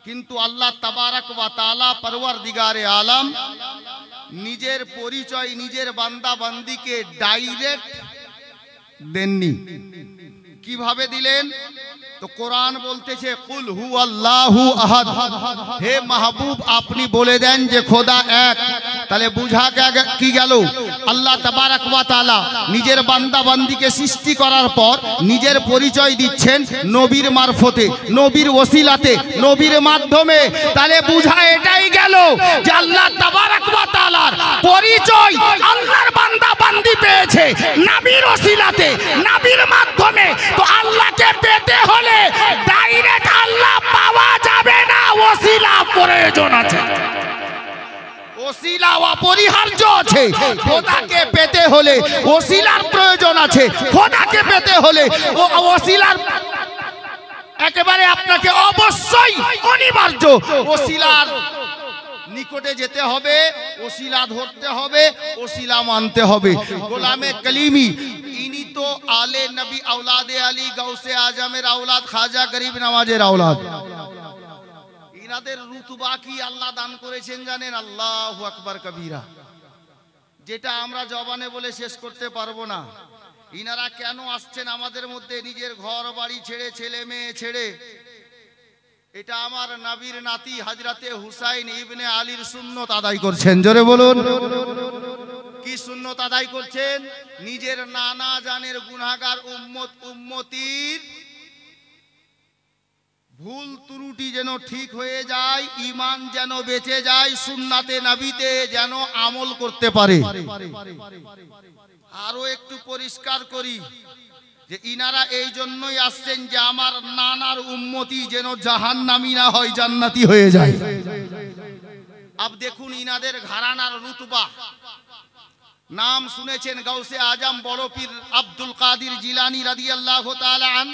কিন্তু আল্লাহ তাবারাক ওয়া তাআলা পরওয়ারদিগারে আলম নিজের পরিচয় নিজের বান্দা বান্দিকে ডাইরেক্ট দেননি। কিভাবে দিলেন? তো কোরআন বলতেছে কুল হুয়াল্লাহু আহাদ, হে মাহবুব আপনি বলে দেন যে খোদা এক। তাহলে বুঝা কি গেল? আল্লাহ তাবারাক ওয়া তাআলা নিজের বান্দা বান্দিকে সৃষ্টি করার পর নিজের পরিচয় দিচ্ছেন নবীর মারফতে, নবীর ওসিলাতে, নবীর মাধ্যমে। তাহলে বুঝা এটাই গেল যে আল্লাহ তাবারাক ওয়া তাআলার পরিচয় আল্লাহর বান্দা বান্দি পেয়েছে নবীর ওসিলাতে, নবীর মাধ্যমে। তো আল্লাহকে পেতে হলে ডাইরেক্ট আল্লাহ পাওয়া যাবে না, ওসিলা প্রয়োজন আছে, ওসিলা অপরিহার্য আছে। খোদাকে পেতে হলে ওসিলার প্রয়োজন আছে, খোদাকে পেতে হলে ওসিলার একেবারে আপনাকে অবশ্যই অনিবার্য ওসিলার নিকটে যেতে হবে, ওসিলা ধরতে হবে, ওসিলা মানতে হবে। গোলামে কলিমি ইনি তো আলে নবী আওলাদে আলী গাউসে আজমের আওলাদ, খাজা গরিব নওয়াজের আওলাদ। ইনাদের রুতবা কি আল্লাহ দান করেছেন জানেন? আল্লাহু আকবার কবীরা, যেটা আমরা জবানে বলে শেষ করতে পারবো না। ইনারা কেন আসছেন আমাদের মধ্যে নিজের ঘর বাড়ি ছেড়ে, ছেলে মেয়ে ছেড়ে? এটা আমার নবীর নাতি হযরতে হুসাইন ইবনে আলীর সুন্নত আদায় করছেন। জোরে বলুন, কি সুন্নত আদায় করছেন? নিজের নানা জানের গুনাহগার উম্মতির ভুল ত্রুটি যেন ঠিক হয়ে যায়, ঈমান যেন বেঁচে যায়, সুন্নাতে নবীতে যেন আমল করতে পারে। আরো একটু পরিষ্কার করি যে ইনারা এই জন্যই আসছেন যে আমার নানার উম্মতি যেন জাহান্নামী না হয়, জান্নাতি হয়ে যায়। আব দেখুন ইনাদের ঘরানার রুতবা। নাম শুনেছেন গাউসে আজম বড় পীর আব্দুল কাদির জিলানী রাদিয়াল্লাহু তাআলা আন।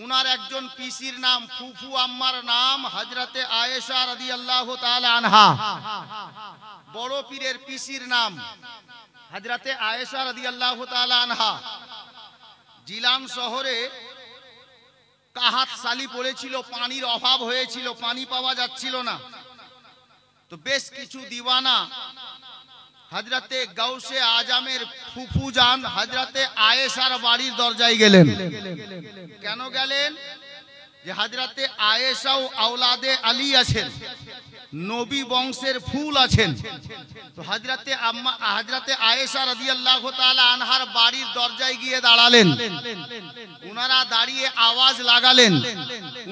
উনার একজন পিসির নাম ফুফু আম্মার নাম হযরতে আয়েশা রাদিয়াল্লাহু তাআলা আনহা। বড় পীরের পিসির নাম হযরতে আয়েশা রাদিয়াল্লাহু তাআলা আনহা। জিলান শহরে কাহাত সালি পড়েছিল, পানির অভাব হয়েছিল, পানি পাওয়া যাচ্ছিল না। তো বেশ কিছু দিওয়ানা হযরতে গাউসে আজমের ফুফু জান হযরতে আয়েশার বাড়ির দরজায় গেলেন। কেন গেলেন? যে হযরতে আয়েশাও আওলাদে আলী আছেন, নবী বংশের ফুল আছেন। তো হযরতে আয়েশা রাদিয়াল্লাহু তাআলা আনহার বাড়ির দরজায় গিয়ে দাঁড়ালেন। উনারা দাঁড়িয়ে আওয়াজ লাগালেন,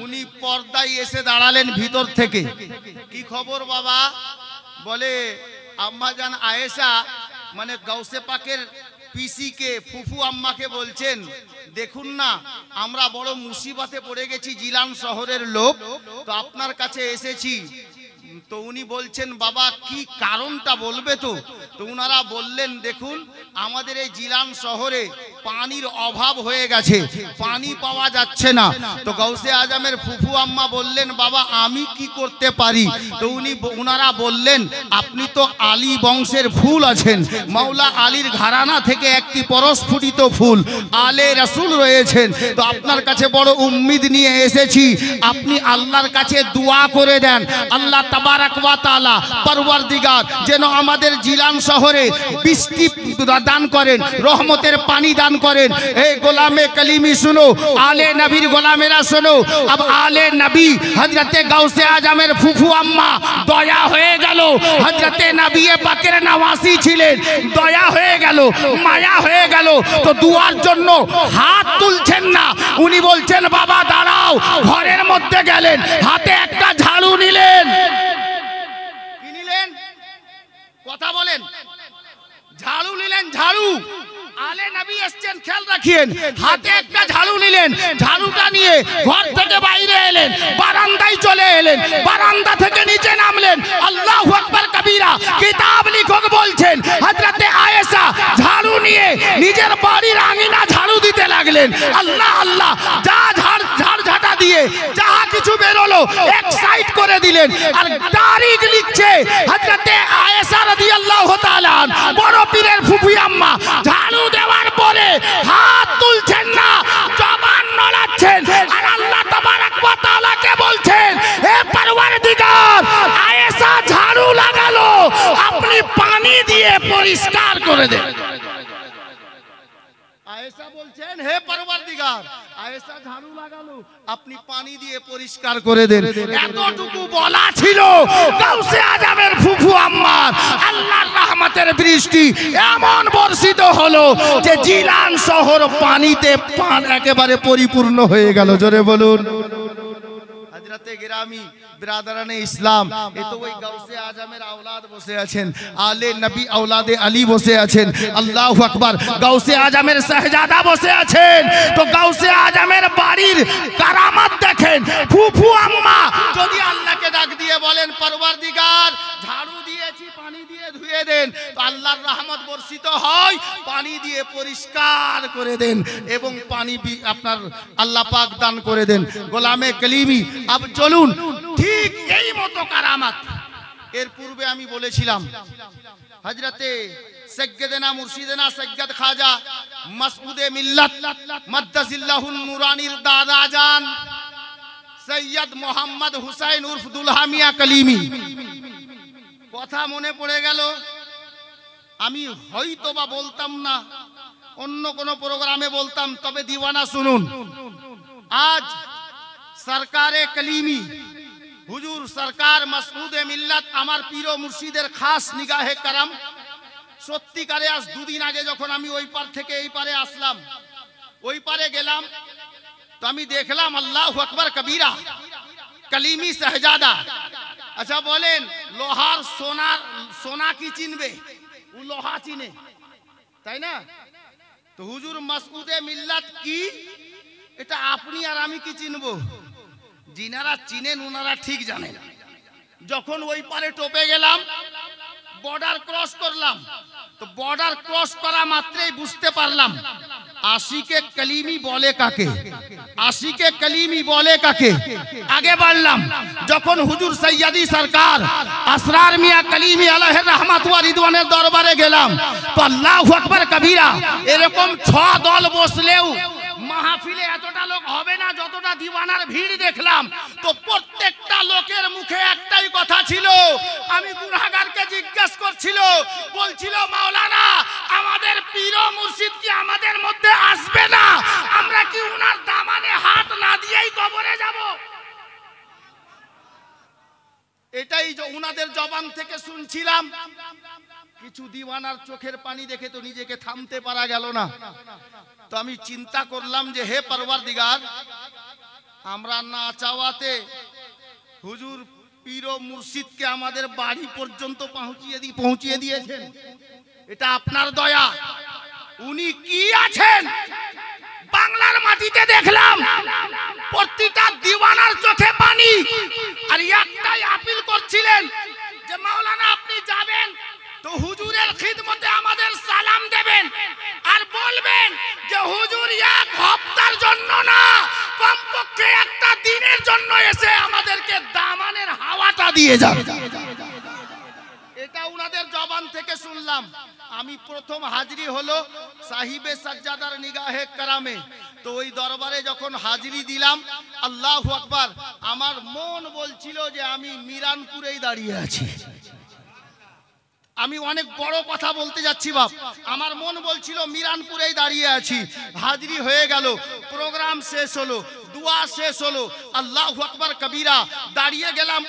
উনি পর্দায় এসে দাঁড়ালেন ভিতর থেকে। কি খবর বাবা? বলে আম্মা জান আয়েশা মানে গাউসে পাকের পিসিকে ফুফু আম্মাকে বলছেন, দেখুন না আমরা বড় মুসিবতে পড়ে গেছি, জিলান শহরের লোক, তো আপনার কাছে এসেছি। তো উনি বলছেন বাবা কি কারণটা বলবে? তো উনারা বললেন দেখুন আমাদের এই জিলান শহরে পানির অভাব হয়ে গেছে, পানি পাওয়া যাচ্ছে না। তো গাউসে আজমের ফুফু আম্মা বললেন বাবা আমি কি করতে পারি? তো উনারা বললেন আপনি তো আলী বংশের ফুল আছেন, মাওলা আলীর ঘরানা থেকে একটি পরস্ফুটিত ফুল আলে রাসূল রয়েছেন। তো আপনার কাছে বড় উম্মিদ নিয়ে এসেছি, আপনি আল্লাহর কাছে দোয়া করে দেন আল্লাহ তাবারাক ওয়া তাআলা পরওয়ারদিগার যেন আমাদের জিলান শহরে বৃষ্টি দান করেন, রহমতের পানি দান করেন। এই গোলামে কলিমি শুনো, আলে নবীর গোলামেরা শুনো। अब आले नबी हजरते गाउसे आजमेर फुफू अम्मा दया হয়ে গেল, হযরতে নবী পাকের নওয়াসি ছিলেন, দয়া হয়ে গেল, মায়া হয়ে গেল। তো দুয়ার জন্য হাত তুলছেন না, উনি বলছেন বাবা দাঁড়াও। ঘরের মধ্যে গেলেন, হাতে একটা ঝাড়ু নিলেন। কি নিলেন? কথা বলেন। ঝাড়ু নিলেন, ঝাড়ু। আলে নবী এসেছেন, খেয়াল রাখিয়েন। হাতে একটা ঝাড়ু নিলেন, ঝাড়ুটা নিয়ে ঘর থেকে বাইরে এলেন, বারান্দায় চলে এলেন, বারান্দা থেকে নিচে নামলেন। আল্লাহু আকবার কবীরা। কিতাব লেখক বলছেন হযরতে আয়েশা ঝাড়ু নিয়ে নিজের বাড়ির আঙিনা ঝাড়ু দিতে লাগলেন। আল্লাহ আল্লাহ, যা ঝাড়ঝাটা দিয়ে যা কিছু বেরোলো এক সাইড করে দিলেন। আর তারিখ লিখছে হযরতে আয়েশা রাদিয়াল্লাহু তাআলা বড় পীরের ফুফু আম্মা ঝাড়ু দেওয়ার পরে হাত তুলছেন না, জবান নড়াচ্ছেন। আর আল্লাহ তাবারাক ওয়া তাআলাকে বলছেন পরিষ্কার করে দেন। আয়েশা বলছেন, হে পরওয়ারদিগার, আয়েশা ঝাড়ু লাগালো, আপনি পানি দিয়ে পরিষ্কার করে দেন। এতটুকু বলা ছিল, গাউসে আজমের ফুফু আম্মার আল্লাহর রহমতের বৃষ্টি এমন বর্ষিত হলো যে জিলান শহর পানিতে একেবারে পরিপূর্ণ হয়ে গেল। জোরে বলুন। হযরতে গিরামি বিরাদরানে ইসলাম, এ তো ওই গাউসে আজমের আওলাদ বসে আছেন, আলে নবী আওলাদে আলী বসে আছেন। আল্লাহু আকবার। গাউসে আজমের শাহজাদা বসে আছেন। তো গাউসে আজমের বাড়ির কারামাত দেখেন। ফুফু আম্মা যদি আল্লাহকে ডাক দিয়ে বলেন, পরওয়ারদিগার ঝাড়ু দিয়েছি, পানি দিয়ে ধুয়ে দেন, তো আল্লাহর রহমত বর্ষিত হয়, পানি দিয়ে পরিষ্কার করে দেন এবং পানি আপনার আল্লাহ পাক দান করে দেন। গোলামে কলিমি, আব চলুন ঠিক এই মতো কারামাত। এর পূর্বে আমি বলেছিলাম হযরতে সৈয়দনা মুর্শিদনা সৈয়দ খাজা মাসউদে মিল্লাত মাদ্দাজিল্লাহুন নুরানির দাদা জান সৈয়দ মোহাম্মদ হুসাইন উর্ফ দুলহা মিয়া কলিমি কথা মনে পড়ে গেল। আমি হয়তোবা বলতাম না, অন্য কোনো প্রোগ্রামে বলতাম, তবে দিওয়ানা শুনুন। আজ সরকারে কলিমি হুজুর সরকার মাসউদে মিল্লাত আমার পীর ও মুর্শিদের খাস নিগাহে করম, সত্যিকারে আজ দুদিন আগে যখন আমি ওই পার থেকে এই পারে আসলাম, ওই পারে গেলাম, তো আমি দেখলাম আল্লাহু আকবার কবীরা কলিমি শাহজাদা। আচ্ছা বলেন, লোহার সোনা কি চিনবে? ও লোহা চিনে, তাই না? তো হুজুর মাসউদে মিল্লাত কি, এটা আপনি আর আমি কি চিনবো? যিনারা চিনেন ওনারা ঠিক জানেন। যখন ওই পারে টোপে গেলাম, বর্ডার ক্রস করলাম, তো বর্ডার ক্রস করা মাত্রই বুঝতে পারলাম আশিকে কলিমি বলে কাকে, আশিকে কলিমি বলে কাকে। আগে বাড়লাম, যখন হুজুর সৈয়দি সরকার আসরার মিয়া কলিমি আলাইহির রহমাত ওয়া রিদওয়ানের দরবারে গেলাম, তো আল্লাহু আকবার কবীরা এরকম 6 দল বসলেও মাহফিলে এতটা লোক হবে না যতটা দিওয়ানার ভিড় দেখলাম। তো প্রত্যেকটা লোকের মুখে একটাই কথা ছিল, আমি গুনাহগারকে জিজ্ঞেস করছিল, বলছিল মাওলানা আমাদের পীর ও মুর্শিদ কি আমাদের মধ্যে আসবে না? আমরা কি উনার দামানে হাত না দিয়েই কবরে যাব? এটাই উনাদের জবান থেকে শুনছিলাম। কিছু দিওয়ানার চোখের পানি দেখে তো নিজেকে থামতে পারা গেল না। তো আমি চিন্তা করলাম যে হে পরওয়ারদিগার, আমরা না চাওয়াতে হুজুর পীর ও মুর্শিদকে আমাদের বাড়ি পর্যন্ত পৌঁছিয়ে দিয়েছেন। এটা আপনার দয়া। উনি কি আছেন বাংলার মাটিতে দেখলাম, প্রতিটা দিওয়ানার চোখে পানি, আর একটাই আপিল করছিলেন যে মাওলানা আপনি যাবেন তো হুজুরের খিদমতে আমাদের সালাম দেবেন আর বলবেন যে হুজুর এক হপ্তার জন্য না, কমপক্ষে একটা দিনের জন্য এসে আমাদেরকে দামানের হাওয়াটা দিয়ে যান। এটা উনাদের জবান থেকে শুনলাম। আমি প্রথম হাজিরি হলো সাহিবে সাজ্জাদার নিগাহে কারামে। তো ওই দরবারে যখন হাজিরি দিলাম, আল্লাহু আকবার, আমার মন বলছিল যে আমি মিরানপুরেই দাঁড়িয়ে আছি। আমি অনেক বড় কথা বলতে যাচ্ছি বাপ, আমার মন বলছিল মিরানপুরেই দাঁড়িয়ে আছি। হাজিরি হয়ে গেল, প্রোগ্রাম শেষ হলো, দুয়া শেষ হলো, আল্লাহু আকবার কবীরা। দাঁড়িয়ে গেলাম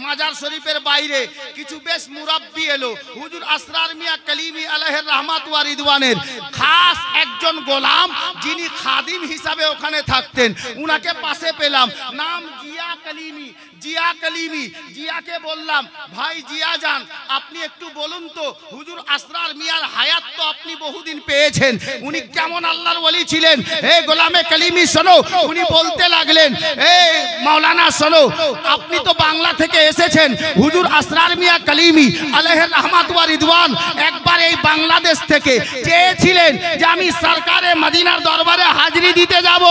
মাজার শরীফের বাইরে, কিছু বেশ মুরাব্বি এলো। হুজুর আসরার মিয়া কলিমি আলাইহির রহমাত ওয়া রিদওয়ানের খাস একজন গোলাম, যিনি খাদিম হিসাবে ওখানে থাকতেন, উনাকে পাশে পেলাম। নাম জিয়া কলিমি। জিয়া কলিমি, জিয়াকে বললাম ভাই জিয়া জান, আপনি একটু বলুন তো হুজুর আসরার মিয়ার হায়াত তো আপনি বহুদিন পেয়েছেন, উনি কেমন আল্লাহর ওলি ছিলেন? হে গোলামে কলিমি শোনো। উনি বলতে লাগলেন, হে মাওলানা শোনো, আপনি তো বাংলা থেকে এসেছেন। হুজুর আসরার মিয়া কলিমি আলাইহির রহমাত ওয়া রিদওয়ান একবার এই বাংলাদেশ থেকে চেয়েছিলেন যে আমি সরকারে মদিনার দরবারে হাজিরি দিতে যাব।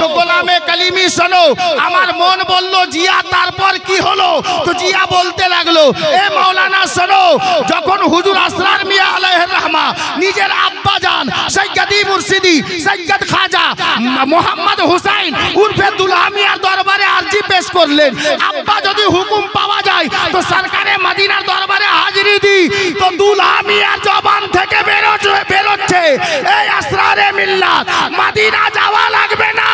তো গোলামে কলিমি শোনো, আমার মন বলল বলল জিয়া তারপর কি হলো? তো জিয়া বলতে লাগলো, এ মাওলানা শোনো, যখন হুজুর আসরার মিয়া আলাইহির রহমা নিজের আব্বা জান সৈয়দি মুর্শিদি সৈয়দ খাজা মোহাম্মদ হুসাইন উর্ফে দুলহা মিয়ার দরবারে আরজি পেশ করলেন, আব্বা যদি হুকুম পাওয়া যায় তো সরকারে মদিনার দরবারে হাজিরি দি, তো দুলহা মিয়ার জবান থেকে বেরোচ্ছে, এই আসরারে মিল্লাত, মদিনা যাওয়া লাগবে না,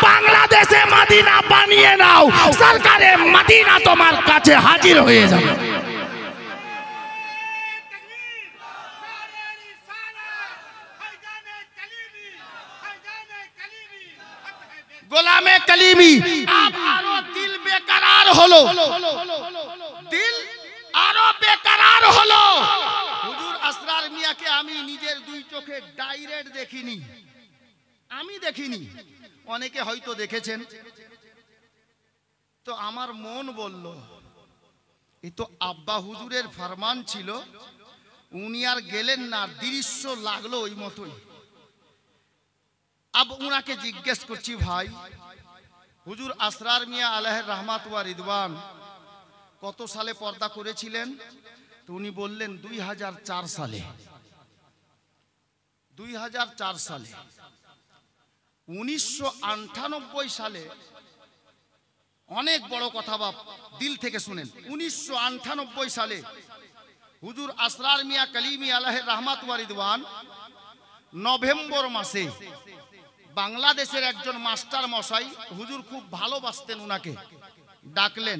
বাংলাদেশে মদিনা বানিয়ে নাও, সরকারে মদিনা তোমার কাছে হাজির হয়ে যাবে। গোলামে কালিমি আরো দিল বেকরার হলো, দিল আরো বেকরার হলো। হুজুর আসরার মিয়াকে আমি নিজের দুই চোখে ডাইরেক্ট দেখিনি, আমি দেখিনি, অনেকে হয়তো দেখেছেন। তো আমার মন বলল, এই তো আব্বা হুজুরের ফরমান ছিল, উনি আর গেলেন না, দৃশ্য লাগলো ওই মতোই। अब उनाके जिज्ञेस करছি, ভাই হুজুর আসরার মিয়া আলাইহির রহমাত ওয়া রিদওয়ান কত সালে পর্দা করেছিলেন? তো উনি বললেন 2004 সালে। 2004 সালে। 1998 সালে, অনেক বড় কথা বাপ, দিল থেকে শুনেন, 1998 সালে হুজুর আসরার মিয়া কালিমি আলাইহির রহমাত ওয়া রিদওয়ান নভেম্বর মাসে বাংলাদেশের একজন মাস্টার মশাই, হুজুর খুব ভালোবাসতেন উনাকে, ডাকলেন,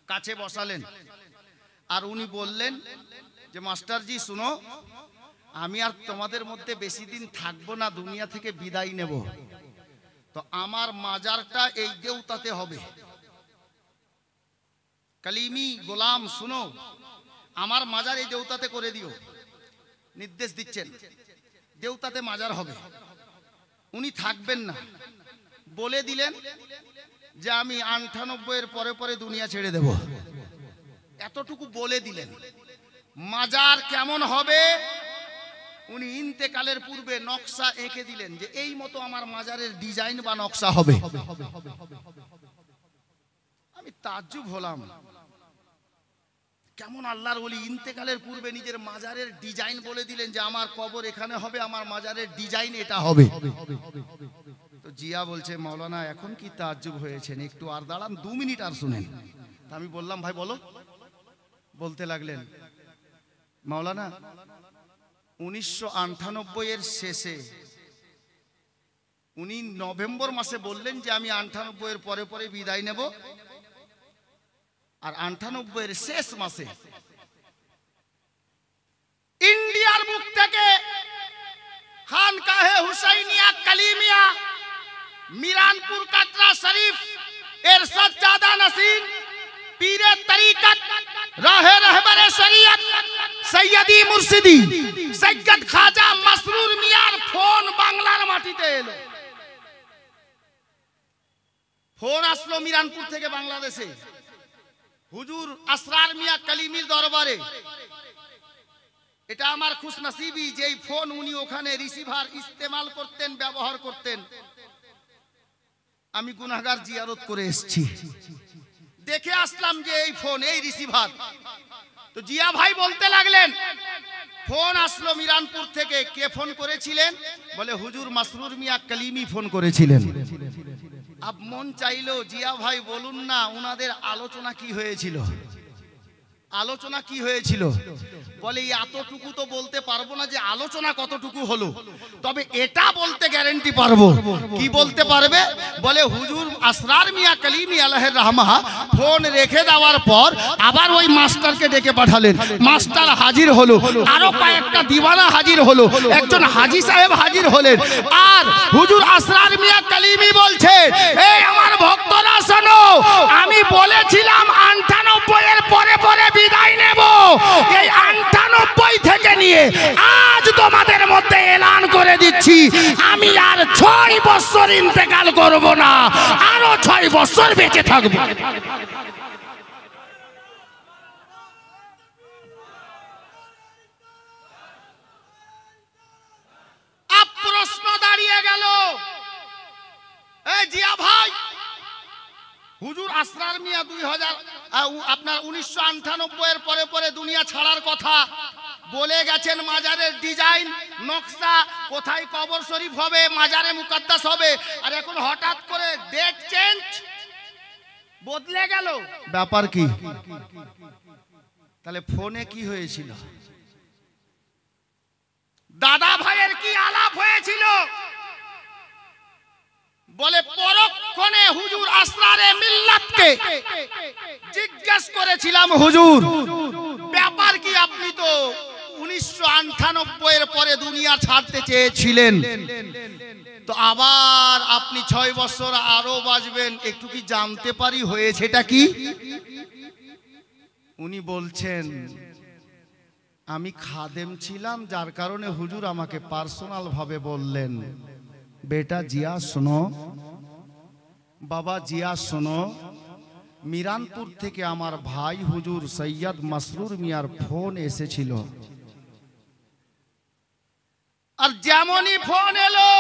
কাছে বসালেন, আর উনি বললেন যে মাস্টারজি শুনো, আমি আর তোমাদের মধ্যে বেশি দিন থাকবো না, দুনিয়া থেকে বিদায় নেব, তো আমার মাজারটা এই দেউতাতে হবে। কালিমি গোলাম শুনো, আমার মাজার এই দেউতাতে করে দিও। নির্দেশ দিচ্ছেন, দেউতাতে মাজার হবে, উনি থাকবেন না। বলে দিলেন যে আমি 98 এর পরে পরে দুনিয়া ছেড়ে দেব, এতটুকু বলে দিলেন। মাজার কেমন হবে উনি ইন্তেকালের পূর্বে নকশা এঁকে দিলেন, যে এই মতো আমার মাজারের ডিজাইন বা নকশা হবে। আমি তাজ্জুব হলাম, কেমন আল্লাহর ওলি ইন্তেকালের পূর্বে নিজের মাজারের ডিজাইন বলে দিলেন যে আমার কবর এখানে হবে, আমার মাজারের ডিজাইন এটা হবে। তো জিয়া বলছে, মাওলানা এখন কি তাজ্জুব হয়েছেন, একটু আর দাঁড়ান, 2 মিনিট আর শুনেন। তা আমি বললাম, ভাই বলো। বলতে লাগলেন, মাওলানা 1998 এর শেষে উনি নভেম্বর মাসে বললেন যে আমি 98 এর পরে পরে বিদায় নেব, আর 98 এর শেষ মাসে ইন্ডিয়ার বুক থেকে খানকাহে হুসাইনিয়া কালিমিয়া মিরানপুর কাটরা শরীফ এর সজ্জাদা নসীন পীরে তরিকত রাহে রাহবারে শরিয়ত সৈয়দি মুর্শিদি সৈয়দ খাজা মাসরুর মিয়ার ফোন বাংলার মাটিতে এলো। ফোন আসলো মিরানপুর থেকে বাংলাদেশে, হুজুর আসরার মিয়া কালিমির দরবারে। এটা আমার খুশনসিবি, যেই ফোন উনি ওখানে রিসিভার ইস্তেমাল করতেন, ব্যবহার করতেন। আমি গুনাহগার জিয়ারত করে এসেছি, দেখে আসলাম যে এই ফোন, এই রিসিভার। তো জিয়া ভাই বলতে লাগলেন, ফোন আসলো মিরানপুর থেকে, কে ফোন করেছিলেন? বলে হুজুর মাসরুর মিয়া কালিমি ফোন করেছিলেন। আব মন চাইলো জিয়া ভাই বলুন না উনাদের আলোচনা কি হয়েছিল, আলোচনা কি হয়েছিল। বলে এতটুকু তো বলতে পারবো না যে আলোচনা কতটুকু হলো, তবে এটা বলতে গ্যারান্টি পারবো। কি বলতে পারবে? বলে হুজুর আসরার মিয়া কালিমি আলাইহির রহমা ফোন রেখে দেওয়ার পর আবার ওই মাস্টারকে ডেকে পাঠালেন, মাস্টার হাজির হলো, আরো কয়েকটা দিওয়ানা হাজির হলো, একজন হাজি সাহেব হাজির হলেন, আর হুজুর আসরার মিয়া কালিমি বলছে, এই আমার ভক্তরা শোনো, আমি বলেছিলাম 98 এর পরে পরে বিদায় নেব, এই 98 থেকে নিয়ে আজ তোমাদের মধ্যে এলান করে দিচ্ছি, আমি আর 6 বছর ইন্তেকাল করব না, আরো 6 বছর বেঁচে থাকব। আব প্রশ্ন দাঁড়িয়ে গেল, এই জিয়া ভাই হুজুর আসরার মিয়া 1998 এর পরে পরে দুনিয়া ছাড়ার কথা বলে গেছেন। মাজারের ডিজাইন নকশা, কোথায় কবর শরীফ হবে, মাজারে মুকাদ্দাস হবে, আর এখন হঠাৎ করে ডেট চেঞ্জ, বদলে গেল। ব্যাপার কি? তাহলে ফোনে কি হয়েছিল? দাদা ভাইয়ের কি আলাপ হয়েছিল? বলে পরক্ষণে হুজুর আসরারে মিল্লাতকে জিজ্ঞেস করেছিলাম, হুজুর ব্যাপার কি? আপনি তো 1998 এর পরে দুনিয়া ছাড়তে চেয়েছিলেন, তো আবার আপনি 6 বছর আরো বাঁচবেন, একটু কি জানতে পারি হয়েছেটা কি? উনি বলছেন, আমি খাদেম ছিলাম, যার কারণে হুজুর আমাকে পার্সোনাল ভাবে বললেন, বেটা জিয়া শোনো, বাবা জিয়া শোনো, মিরানপুর থেকে আমার ভাই হুজুর সৈয়দ মাসরুর মিয়ার ফোন এসেছিল, আর যেমনই ফোন এলো,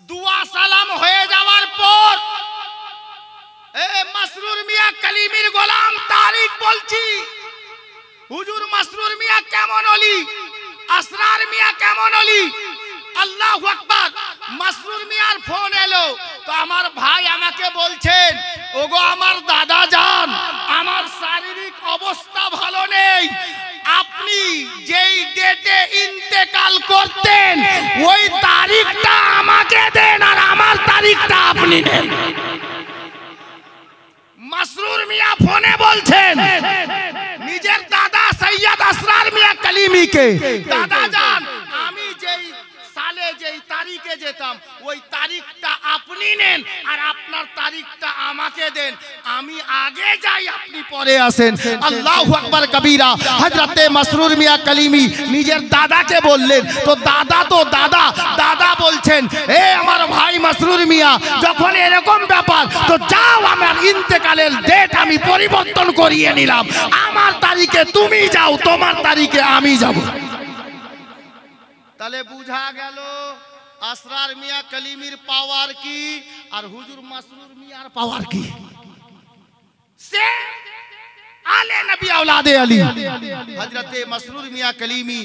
দুয়া সালাম হয়ে যাওয়ার পর, মাসরুর মিয়া কালিমির গোলাম তারিক বলছি, হুজুর মাসরুর মিয়া কেমন অলি, আসরার মিয়া কেমন অলি, আল্লাহু আকবার। মাসরুর মিয়ার ফোন এলো, তো আমার ভাই আমাকে বলছেন, ওগো আমার দাদা যান, আমার শারীরিক অবস্থা ভালো নেই, আপনি যেই ডেটে ইন্তেকাল করতেন ওই তারিখটা আমাকে দেন, আর আমার তারিখটা আপনি নেন। মাসরুর মিয়া ফোনে বলছেন নিজের দাদা সৈয়দ আসরার মিয়া কালিমিকে, দাদা যান, আমি যেই সালে যেই তারিখে যেতাম ওই তারিখটা আপনি নেন, আর আপনার তারিখটা আমাকে দেন, আমি আগে যাই, আপনি পরে আসেন। আল্লাহু আকবার কবীরা। হযরতে মাসরুর মিয়া কালিমি নিজের দাদাকে বললেন, তো দাদা বলছেন, এ আমার ভাই মাসরুর মিয়া, যখন এরকম ব্যাপার, তো যাও, আমার ইন্তেকালের ডেট আমি পরিবর্তন করিয়ে নিলাম, আমার তারিখে তুমি যাও, তোমার তারিখে আমি যাব। তাহলে বুঝা গেল আসরার মিয়া কালিমির পাওয়ার কি, আর হুজুর মাসরুর মিয়ার পাওয়ার কি। সে আলে নবী আওলাদে আলী। হযরতে মাসরুর মিয়া কালিমি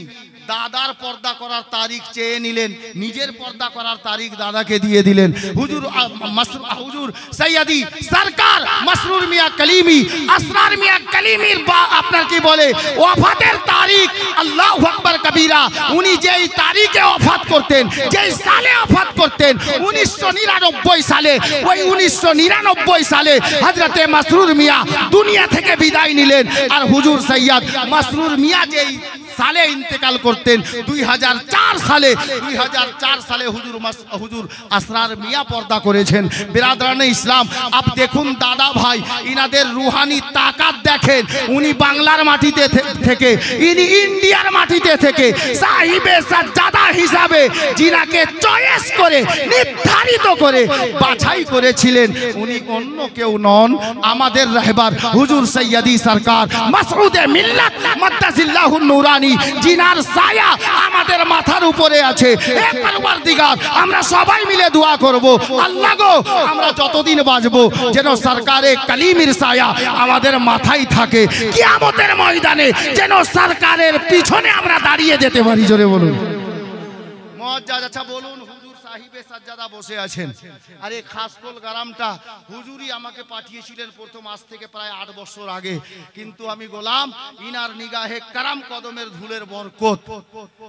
দাদার পর্দা করার তারিখ চেয়ে নিলেন, নিজের পর্দা করার তারিখ দাদাকে দিয়ে দিলেন। হুজুর সৈয়দি সরকার মাসরুর মিয়া কালিমি আসরার মিয়া কালিমির আপনার কি বলে ওয়াফাতের তারিখ, আল্লাহু আকবার কবীরা, উনি যেই তারিখে ওয়াফাত করতেন, যেই সালে ওয়াফাত করতেন, 1999 সালে, ওই 1999 সালে হযরতে মাসরুর মিয়া দুনিয়া থেকে বিদায় নিলেন, আর হুজুর সৈয়দ মাসরুর মিয়া যেই সালে ইন্তেকাল করতেন 2004 সালে হুজুর আসরার মিয়া পর্দা করেছেন। বিরাদরানে ইসলাম, আপ দেখুন দাদা ভাই, ইনাদের রুহানি তাকাত দেখেন, উনি বাংলার মাটিতে থেকে, ইনি ইন্ডিয়ার মাটিতে থেকে সাহিবে সাজ্জাদা হিসাবে জিনাকে চয়েস করে নির্ধারিত করে বাছাই করেছিলেন, উনি অন্য কেউ নন, আমাদের রাহবার হুজুর সৈয়দি সরকার মাসউদে মিল্লাত মাদ্দাজিল্লাহুন নূরানী, জিনার ছায়া আমাদের মাথার উপরে আছে। হে পরওয়ারদিগার, আমরা সবাই মিলে দোয়া করব, আল্লাহ গো, আমরা যতদিন বাঁচবো যেন সরকারে কালিমির ছায়া আমাদের মাথায় থাকে, কিয়ামতের ময়দানে যেন সরকারের পিছনে আমরা দাঁড়িয়ে যেতে পারি। জোরে বলুন মুআজ্জাজ। আচ্ছা বলুন, হুজুর সাহিবে সাজ্জাদা বসে আছেন, আর এই খাসকোল গ্রামটা হুজুরই আমাকে পাঠিয়েছিলেন প্রথম, আজ থেকে প্রায় 8 বছর আগে, কিন্তু আমি গোলাম, ইনার নিগাহে কারাম কদমের ধুলের বরকত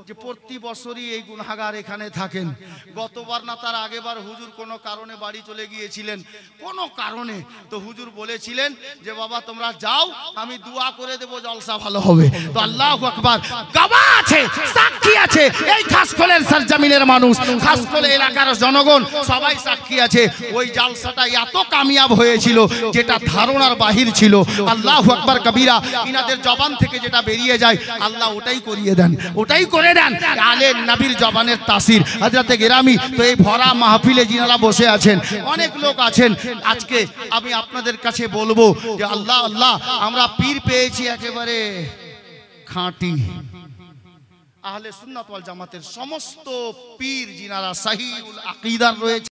যে প্রতি বছরই এই গুনাহগার এখানে থাকেন। গতবার না তার আগেবার হুজুর কোনো কারণে বাড়ি চলে গিয়েছিলেন, কোনো কারণে, তো হুজুর বলেছিলেন যে বাবা তোমরা যাও, আমি দোয়া করে দেব, জলসা ভালো হবে। তো আল্লাহু আকবার, গওয়া আছে, সাক্ষী আছে, এই খাসকোলের সরজমিনের মানুষ, খাসকোল এলাকার জনগণ সবাই সাক্ষী আছে, ওই জালসাটা এত কামিয়াব হয়েছিল যেটা ধারণার বাহির ছিল। আল্লাহু আকবার কবীরা। ইনাদের জবান থেকে যেটা বেরিয়ে যায় আল্লাহ ওটাই করিয়ে দেন, ওটাই করে দেন। আলে নবীর জবানের তাসির। হযরতে গেরামি, তো এই ভরা মাহফিলে যিনারা বসে আছেন, অনেক লোক আছেন, আজকে আমি আপনাদের কাছে বলবো যে আল্লাহ আল্লাহ, আমরা পীর পেয়েছি একেবারে খাঁটি। আহলে সুন্নাত ওয়াল জামাতের সমস্ত পীর যিনারা সহিহুল আকীদার রয়েছে,